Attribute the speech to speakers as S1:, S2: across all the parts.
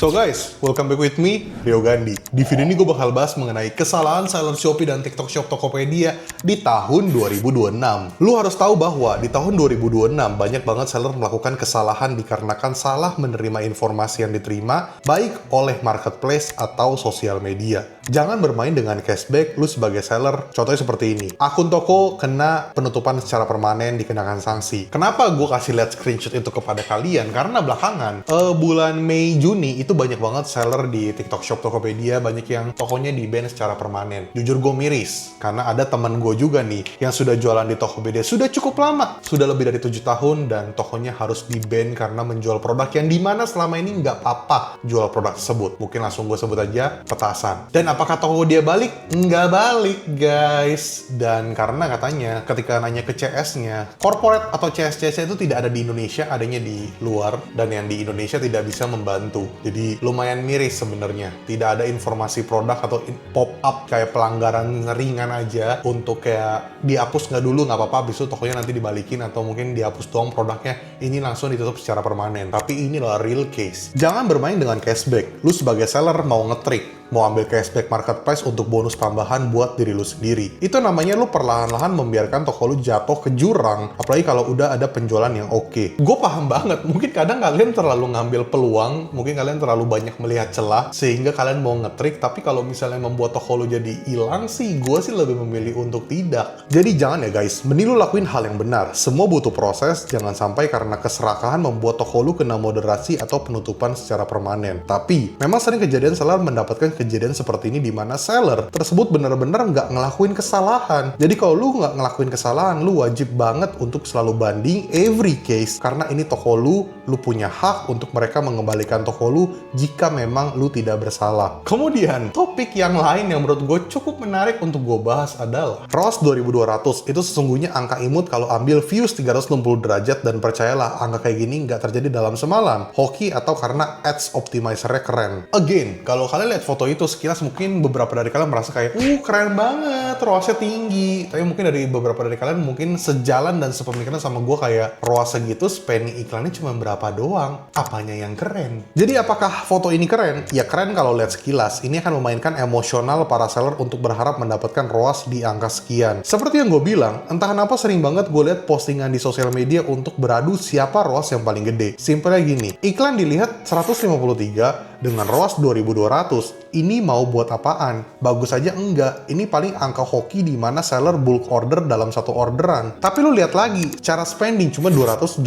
S1: So guys, welcome back with me, Rio Gandhi. Di video ini gue bakal bahas mengenai kesalahan seller Shopee dan TikTok Shop Tokopedia di tahun 2026. Lu harus tahu bahwa di tahun 2026 banyak banget seller melakukan kesalahan dikarenakan salah menerima informasi yang diterima baik oleh marketplace atau sosial media. Jangan bermain dengan cashback lu sebagai seller. Contohnya seperti ini. Akun toko kena penutupan secara permanen dikenakan sanksi. Kenapa gue kasih lihat screenshot itu kepada kalian? Karena belakangan bulan Mei Juni itu banyak banget seller di TikTok Shop Tokopedia, banyak yang tokonya di-ban secara permanen. Jujur gue miris, karena ada teman gue juga nih yang sudah jualan di Tokopedia sudah cukup lama, sudah lebih dari 7 tahun, dan tokonya harus di-ban karena menjual produk yang dimana selama ini nggak apa-apa jual produk tersebut. Mungkin langsung gue sebut aja petasan. Dan apakah toko dia balik? Nggak balik, guys. Dan karena katanya ketika nanya ke CS-nya, corporate atau CS-CS itu tidak ada di Indonesia, adanya di luar, dan yang di Indonesia tidak bisa membantu. Jadi lumayan miris sebenarnya. Tidak ada informasi produk atau pop-up kayak pelanggaran ringan aja untuk kayak dihapus nggak dulu, nggak apa-apa, habis itu tokonya nanti dibalikin atau mungkin dihapus doang produknya, ini langsung ditutup secara permanen. Tapi inilah real case. Jangan bermain dengan cashback. Lu sebagai seller mau ngetrik, mau ambil cashback marketplace untuk bonus tambahan buat diri lu sendiri. Itu namanya lu perlahan-lahan membiarkan toko lu jatuh ke jurang, apalagi kalau udah ada penjualan yang oke. Gue paham banget, mungkin kadang kalian terlalu ngambil peluang, mungkin kalian terlalu banyak melihat celah, sehingga kalian mau ngetrik, tapi kalau misalnya membuat toko lu jadi hilang sih, gue sih lebih memilih untuk tidak. Jadi jangan ya guys, mending lu lakuin hal yang benar. Semua butuh proses, jangan sampai karena keserakahan membuat toko lu kena moderasi atau penutupan secara permanen. Tapi, memang sering kejadian seller mendapatkan kejadian seperti ini di mana seller tersebut benar-benar nggak ngelakuin kesalahan. Jadi kalau lu nggak ngelakuin kesalahan, lu wajib banget untuk selalu banding every case, karena ini toko lu punya hak untuk mereka mengembalikan toko lu jika memang lu tidak bersalah. Kemudian, topik yang lain yang menurut gue cukup menarik untuk gue bahas adalah ROAS 2200. Itu sesungguhnya angka imut kalau ambil views 360 derajat, dan percayalah angka kayak gini nggak terjadi dalam semalam. Hoki atau karena ads optimizer-nya keren. Again, kalau kalian lihat foto itu sekilas mungkin beberapa dari kalian merasa kayak keren banget, ROAS-nya tinggi. Tapi mungkin dari beberapa dari kalian mungkin sejalan dan sepemikiran sama gue kayak ROAS segitu, spending iklannya cuma berapa doang. Apanya yang keren? Jadi apakah foto ini keren? Ya keren kalau lihat sekilas. Ini akan memainkan emosional para seller untuk berharap mendapatkan ROAS di angka sekian. Seperti yang gue bilang, entah kenapa sering banget gue lihat postingan di sosial media untuk beradu siapa ROAS yang paling gede. Simpelnya gini, iklan dilihat 153 dengan ROAS 2200. Ini mau buat apaan? Bagus aja enggak. Ini paling angka hoki di mana seller bulk order dalam satu orderan. Tapi lu lihat lagi, cara spending cuma 286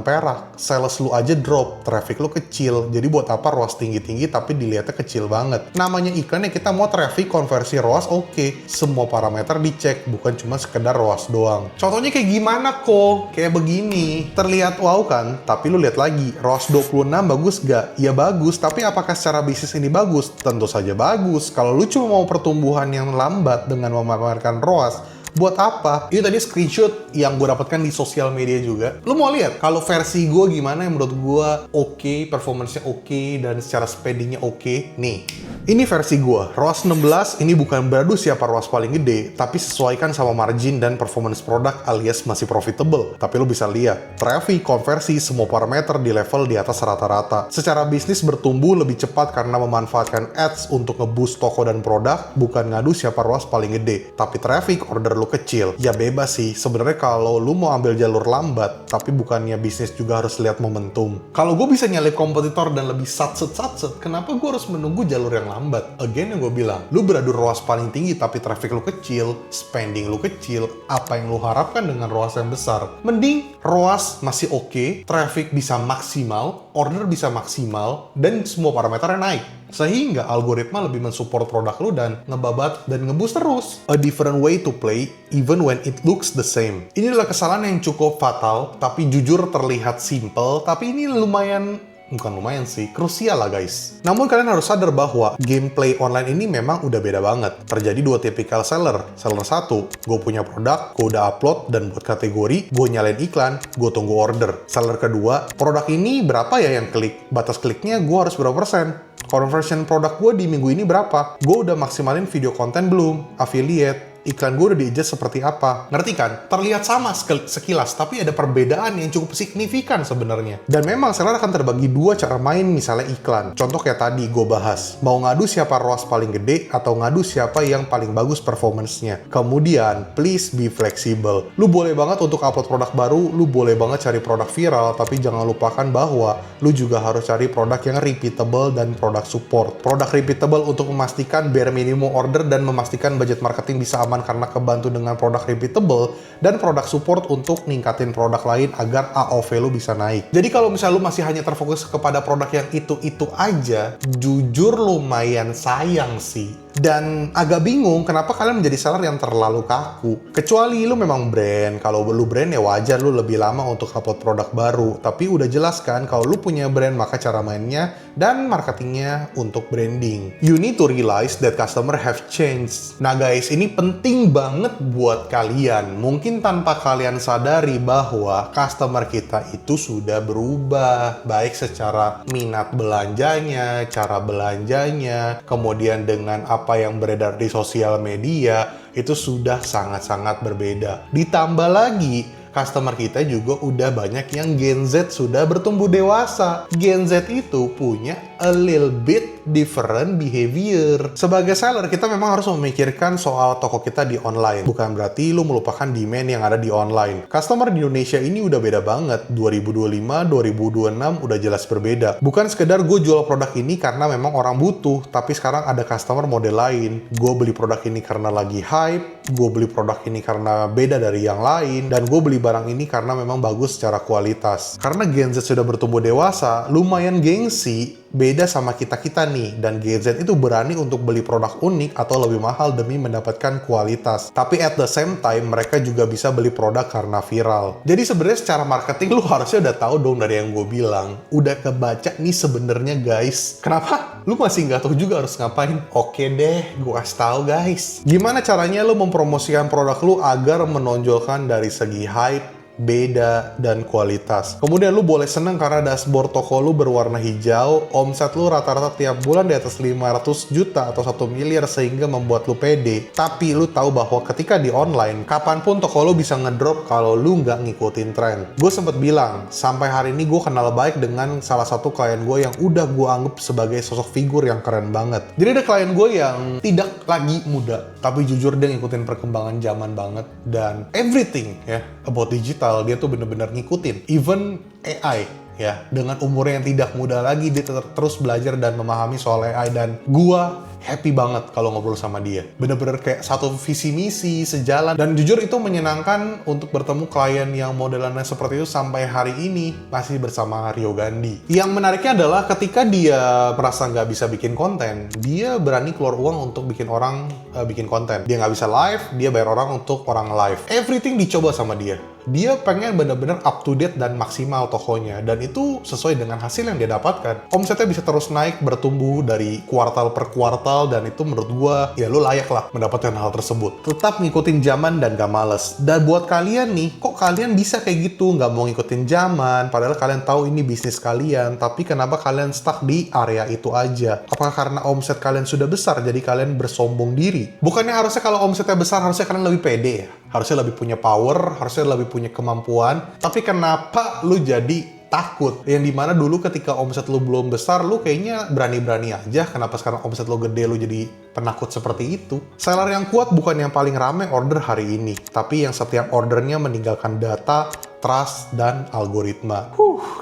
S1: perak. Sales lu aja drop, traffic lu kecil. Jadi buat apa ROAS tinggi-tinggi tapi dilihatnya kecil banget? Namanya iklan ya, kita mau traffic, konversi ROAS oke. Semua parameter dicek, bukan cuma sekedar ROAS doang. Contohnya kayak gimana kok? Kayak begini. Terlihat wow kan? Tapi lu lihat lagi, ROAS 26 bagus gak? Ya bagus, tapi apakah secara bisnis ini bagus? Tentu saja bagus. Kalau lu cuma mau pertumbuhan yang lambat dengan memamerkan ROAS, buat apa? Ini tadi screenshot yang gue dapatkan di sosial media juga. Lu mau lihat kalau versi gue gimana yang menurut gue oke, performance-nya oke, dan secara spending-nya oke. Nih, ini versi gue. ROAS 16, ini bukan beradu siapa ROAS paling gede, tapi sesuaikan sama margin dan performance produk alias masih profitable. Tapi lu bisa lihat, traffic, konversi, semua parameter di level di atas rata-rata. Secara bisnis bertumbuh lebih cepat karena memanfaatkan ads untuk nge-boost toko dan produk, bukan ngadu siapa ROAS paling gede. Tapi traffic, order lu kecil. Ya bebas sih, sebenarnya kalau lu mau ambil jalur lambat, tapi bukannya bisnis juga harus lihat momentum. Kalau gue bisa nyalip kompetitor dan lebih satset, kenapa gue harus menunggu jalur yang lambat? Again yang gue bilang, lu beradu ROAS paling tinggi tapi traffic lu kecil, spending lu kecil, apa yang lu harapkan dengan ROAS yang besar? Mending ROAS masih oke, traffic bisa maksimal, order bisa maksimal, dan semua parameternya naik. Sehingga algoritma lebih mensupport produk lu dan ngebabat dan ngeboost terus. A different way to play, even when it looks the same. Ini adalah kesalahan yang cukup fatal, tapi jujur terlihat simple, tapi ini bukan lumayan sih, krusial lah guys. Namun kalian harus sadar bahwa gameplay online ini memang udah beda banget. Terjadi dua tipikal seller. Seller satu, gue punya produk, gue udah upload dan buat kategori, gue nyalain iklan, gue tunggu order. Seller kedua, produk ini berapa ya yang klik? Batas kliknya gue harus berapa persen? Conversion produk gue di minggu ini berapa? Gue udah maksimalin video konten belum? Affiliate? iklan gue udah di-adjust seperti apa. Ngerti kan? Terlihat sama sekilas, tapi ada perbedaan yang cukup signifikan sebenarnya. Dan memang seller akan terbagi dua cara main misalnya iklan. Contoh kayak tadi gue bahas, mau ngadu siapa ROAS paling gede atau ngadu siapa yang paling bagus performance-nya. Kemudian, please be flexible. Lu boleh banget untuk upload produk baru, lu boleh banget cari produk viral, tapi jangan lupakan bahwa lu juga harus cari produk yang repeatable dan produk support. Produk repeatable untuk memastikan bare minimum order dan memastikan budget marketing bisa aman karena kebantu dengan produk repeatable, dan produk support untuk ningkatin produk lain agar AOV lu bisa naik. Jadi kalau misalnya lu masih hanya terfokus kepada produk yang itu-itu aja, jujur lumayan sayang sih. Dan agak bingung kenapa kalian menjadi seller yang terlalu kaku. Kecuali lu memang brand. Kalau lu brand ya wajar lu lebih lama untuk upload produk baru. Tapi udah jelas kan kalau lu punya brand maka cara mainnya dan marketingnya untuk branding. You need to realize that customer have changed. Nah guys, ini penting banget buat kalian. Mungkin tanpa kalian sadari bahwa customer kita itu sudah berubah. Baik secara minat belanjanya, cara belanjanya, kemudian dengan apa yang beredar di sosial media, itu sudah sangat-sangat berbeda. Ditambah lagi, customer kita juga udah banyak yang Gen Z sudah bertumbuh dewasa. Gen Z itu punya a little bit different behavior. Sebagai seller, kita memang harus memikirkan soal toko kita di online. Bukan berarti lu melupakan demand yang ada di online. Customer di Indonesia ini udah beda banget. 2025, 2026 udah jelas berbeda. Bukan sekedar gue jual produk ini karena memang orang butuh, tapi sekarang ada customer model lain. Gue beli produk ini karena lagi hype, gue beli produk ini karena beda dari yang lain, dan gue beli barang ini karena memang bagus secara kualitas. Karena Gen Z sudah bertumbuh dewasa, lumayan gengsi, beda sama kita-kita nih. Dan Gen Z itu berani untuk beli produk unik atau lebih mahal demi mendapatkan kualitas. Tapi at the same time, mereka juga bisa beli produk karena viral. Jadi sebenarnya secara marketing, lu harusnya udah tahu dong dari yang gue bilang. Udah kebaca nih sebenarnya guys. Kenapa? Lu masih nggak tahu juga harus ngapain? Oke deh, gue kasih tahu guys. Gimana caranya lu mempromosikan produk lu agar menonjolkan dari segi hype, beda, dan kualitas. Kemudian lu boleh seneng karena dashboard toko lu berwarna hijau, omset lu rata-rata tiap bulan di atas 500 juta atau 1 miliar sehingga membuat lu pede. Tapi lu tahu bahwa ketika di online, kapanpun toko lu bisa ngedrop kalau lu nggak ngikutin tren. Gue sempet bilang, sampai hari ini gue kenal baik dengan salah satu klien gue yang udah gue anggap sebagai sosok figur yang keren banget. Jadi ada klien gue yang tidak lagi muda, tapi jujur dia ngikutin perkembangan zaman banget, dan everything ya about digital dia tuh bener-bener ngikutin. Even AI ya, dengan umurnya yang tidak muda lagi, dia terus belajar dan memahami soal AI, dan gua happy banget kalau ngobrol sama dia. Bener-bener kayak satu visi misi, sejalan, dan jujur itu menyenangkan untuk bertemu klien yang modelannya seperti itu sampai hari ini masih bersama Rio Gandhi. Yang menariknya adalah ketika dia merasa nggak bisa bikin konten, dia berani keluar uang untuk bikin orang bikin konten. Dia nggak bisa live, dia bayar orang untuk orang live. Everything dicoba sama dia. Dia pengen bener-bener up to date dan maksimal tokonya, dan itu sesuai dengan hasil yang dia dapatkan. Omsetnya bisa terus naik, bertumbuh dari kuartal per kuartal, dan itu menurut gua, ya lu layak lah mendapatkan hal tersebut. Tetap ngikutin zaman dan gak males. Dan buat kalian nih, kok kalian bisa kayak gitu, gak mau ngikutin zaman, padahal kalian tahu ini bisnis kalian, tapi kenapa kalian stuck di area itu aja? Apakah karena omset kalian sudah besar, jadi kalian bersombong diri? Bukannya harusnya kalau omsetnya besar, harusnya kalian lebih pede ya? Harusnya lebih punya power, harusnya lebih punya kemampuan, tapi kenapa lu jadi takut? Yang dimana dulu ketika omset lu belum besar, lu kayaknya berani-berani aja. Kenapa sekarang omset lu gede, lu jadi penakut seperti itu? Seller yang kuat bukan yang paling rame order hari ini, tapi yang setiap ordernya meninggalkan data, trust, dan algoritma.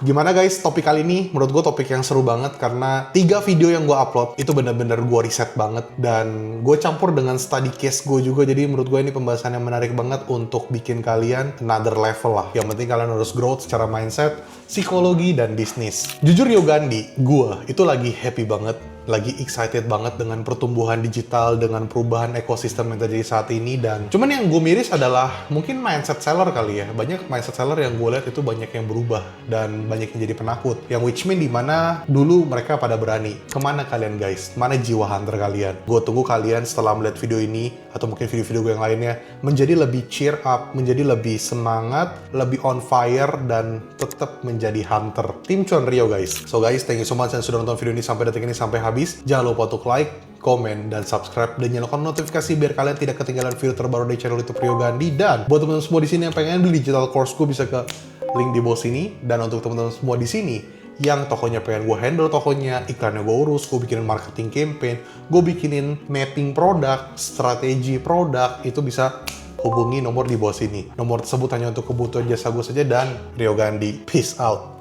S1: Gimana guys topik kali ini? Menurut gue topik yang seru banget karena 3 video yang gue upload itu bener-bener gue riset banget, dan gue campur dengan study case gue juga. Jadi menurut gue ini pembahasan yang menarik banget untuk bikin kalian another level lah. Yang penting kalian harus growth secara mindset, psikologi, dan bisnis. Jujur Rio Gandhi, gue itu lagi happy banget, lagi excited banget dengan pertumbuhan digital, dengan perubahan ekosistem yang terjadi saat ini. Dan cuman yang gue miris adalah mungkin mindset seller kali ya. Banyak mindset seller yang gue lihat itu banyak yang berubah dan banyak yang jadi penakut. Yang which mean dimana dulu mereka pada berani. Kemana kalian guys? Mana jiwa hunter kalian? Gue tunggu kalian setelah melihat video ini atau mungkin video-video gue yang lainnya menjadi lebih cheer up, menjadi lebih semangat, lebih on fire, dan tetap menjadi hunter. Tim Cuan Rio guys. So guys, thank you so much yang sudah nonton video ini sampai detik ini sampai habis. habis, jangan lupa untuk like, komen, dan subscribe, dan nyalakan notifikasi biar kalian tidak ketinggalan video terbaru dari channel YouTube Rio Gandhi. Dan buat teman-teman semua di sini yang pengen beli digital course-ku bisa ke link di bawah sini. Dan untuk teman-teman semua di sini yang tokonya pengen gue handle tokonya, iklannya gue urus, gue bikinin marketing campaign, gue bikinin mapping produk, strategi produk, itu bisa hubungi nomor di bawah sini. Nomor tersebut hanya untuk kebutuhan jasa gue saja dan Rio Gandhi. Peace out.